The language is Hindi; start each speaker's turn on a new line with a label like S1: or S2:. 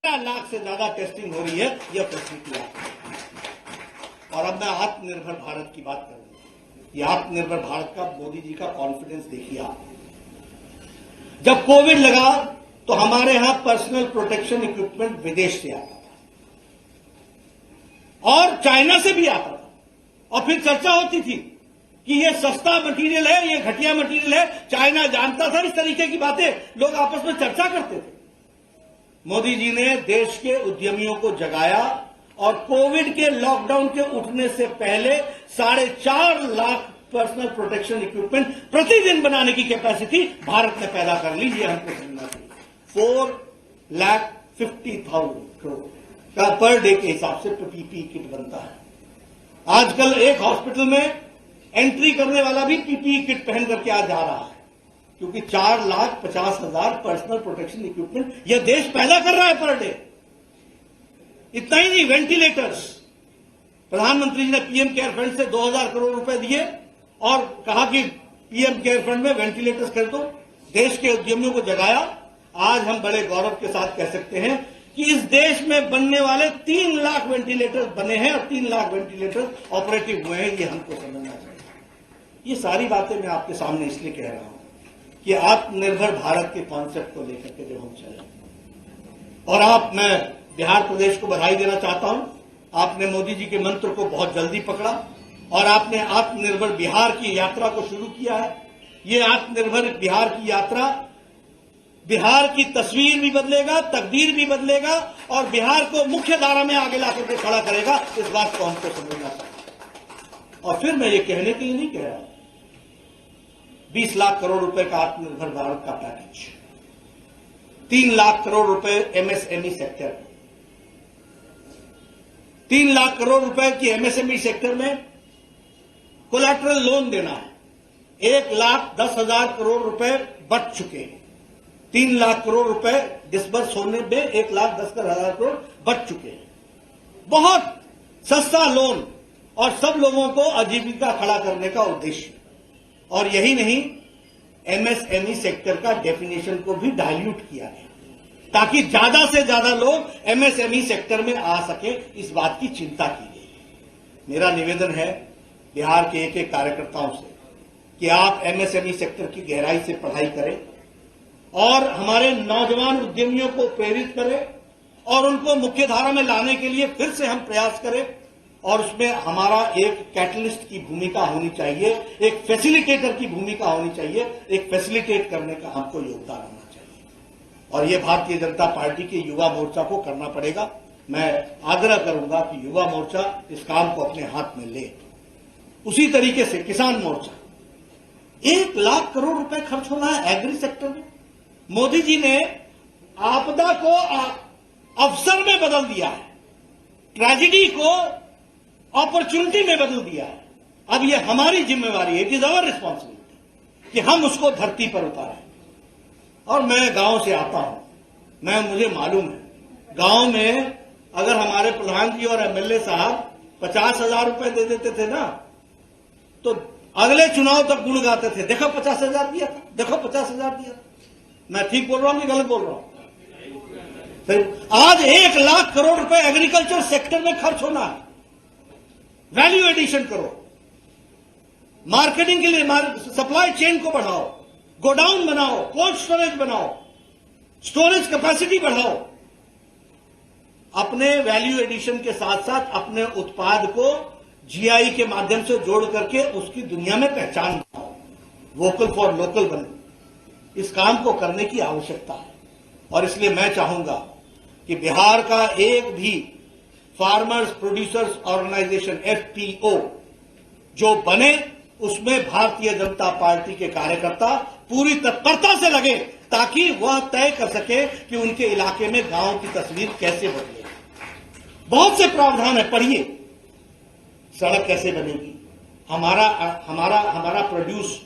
S1: लाख से ज्यादा टेस्टिंग हो रही है यह फैसिलिटी है। और अब मैं आत्मनिर्भर भारत की बात कर रहा हूं। यह आत्मनिर्भर भारत का मोदी जी का कॉन्फिडेंस देखिए आप। जब कोविड लगा तो हमारे यहां पर्सनल प्रोटेक्शन इक्विपमेंट विदेश से आता था और चाइना से भी आता था, और फिर चर्चा होती थी कि ये सस्ता मटेरियल है, ये घटिया मटेरियल है। चाइना जानता था, इस तरीके की बातें लोग आपस में चर्चा करते थे। मोदी जी ने देश के उद्यमियों को जगाया और कोविड के लॉकडाउन के उठने से पहले 4.5 लाख पर्सनल प्रोटेक्शन इक्विपमेंट प्रतिदिन बनाने की कैपेसिटी भारत ने पैदा कर ली। ये हमको समझना चाहिए। 4,50,000 करोड़ का पर डे के हिसाब से पीपीई किट बनता है। आजकल एक हॉस्पिटल में एंट्री करने वाला भी पीपीई किट पहन करके आज जा रहा है, क्योंकि 4,50,000 पर्सनल प्रोटेक्शन इक्विपमेंट यह देश पैदा कर रहा है पर डे। इतना ही नहीं, वेंटिलेटर्स प्रधानमंत्री जी ने पीएम केयर फंड से 2,000 करोड़ रुपए दिए और कहा कि पीएम केयर फंड में वेंटिलेटर्स खरीदो। देश के उद्यमियों को जगाया। आज हम बड़े गौरव के साथ कह सकते हैं कि इस देश में बनने वाले 3 लाख वेंटिलेटर्स बने हैं और 3 लाख वेंटिलेटर्स ऑपरेटिव हुए हैं। ये हमको समझना चाहिए। ये सारी बातें मैं आपके सामने इसलिए कह रहा हूं कि आत्मनिर्भर भारत के कॉन्सेप्ट को लेकर के जब हम चले, और मैं बिहार प्रदेश को बधाई देना चाहता हूं। आपने मोदी जी के मंत्र को बहुत जल्दी पकड़ा और आपने आत्मनिर्भर बिहार की यात्रा को शुरू किया है। ये आत्मनिर्भर बिहार की यात्रा बिहार की तस्वीर भी बदलेगा, तकदीर भी बदलेगा और बिहार को मुख्य धारा में आगे लाकर के खड़ा करेगा। इस बात को हमको समझना चाहिए। और फिर मैं ये कहने के लिए नहीं कह रहा, 20 लाख करोड़ रुपए का आत्मनिर्भर भारत का पैकेज, 3 लाख करोड़ रुपए एमएसएमई सेक्टर, 3 लाख करोड़ रुपए की एमएसएमई सेक्टर में कोलैटरल लोन देना है। 1,10,000 करोड़ रुपए बच चुके हैं। 3 लाख करोड़ रुपए डिसबर्स होने में 1,10,000 करोड़ बच चुके हैं। बहुत सस्ता लोन और सब लोगों को आजीविका खड़ा करने का उद्देश्य। और यही नहीं, एमएसएमई सेक्टर का डेफिनेशन को भी डाइल्यूट किया गया ताकि ज्यादा से ज्यादा लोग एमएसएमई सेक्टर में आ सके। इस बात की चिंता की गई। मेरा निवेदन है बिहार के एक एक कार्यकर्ताओं से कि आप एमएसएमई सेक्टर की गहराई से पढ़ाई करें और हमारे नौजवान उद्यमियों को प्रेरित करें और उनको मुख्य धारा में लाने के लिए फिर से हम प्रयास करें। और उसमें हमारा एक कैटलिस्ट की भूमिका होनी चाहिए, एक फैसिलिटेटर की भूमिका होनी चाहिए। एक फैसिलिटेट करने का हमको योगदान होना चाहिए और यह भारतीय जनता पार्टी के युवा मोर्चा को करना पड़ेगा। मैं आग्रह करूंगा कि युवा मोर्चा इस काम को अपने हाथ में ले। उसी तरीके से किसान मोर्चा, 1 लाख करोड़ रुपए खर्च होना है एग्री सेक्टर में। मोदी जी ने आपदा को अवसर में बदल दिया है, ट्रेजेडी को अपॉर्चुनिटी में बदल दिया है। अब यह हमारी जिम्मेवारी है, इट इज अवर रिस्पॉन्सिबिलिटी कि हम उसको धरती पर उतारें। और मैं गांव से आता हूं, मुझे मालूम है गांव में अगर हमारे प्रधान जी और एमएलए साहब 50,000 रुपए दे देते थे ना, तो अगले चुनाव तक गुण गाते थे, देखो 50,000 दिया था, देखो 50,000 दिया था। मैं ठीक बोल रहा हूं कि गलत बोल रहा हूं? आज 1 लाख करोड़ रुपए एग्रीकल्चर सेक्टर में खर्च होना है। वैल्यू एडिशन करो, मार्केटिंग के लिए सप्लाई चेन को बढ़ाओ, गोडाउन बनाओ, कोल्ड स्टोरेज बनाओ, स्टोरेज कैपेसिटी बढ़ाओ। अपने वैल्यू एडिशन के साथ साथ अपने उत्पाद को जीआई के माध्यम से जोड़ करके उसकी दुनिया में पहचान बनाओ, वोकल फॉर लोकल बने। इस काम को करने की आवश्यकता है और इसलिए मैं चाहूंगा कि बिहार का एक भी फार्मर्स प्रोड्यूसर्स ऑर्गेनाइजेशन एफपीओ जो बने, उसमें भारतीय जनता पार्टी के कार्यकर्ता पूरी तत्परता से लगे ताकि वह तय कर सके कि उनके इलाके में गांव की तस्वीर कैसे बदले। बहुत से प्रावधान है, पढ़िए। सड़क कैसे बनेगी, हमारा प्रोड्यूस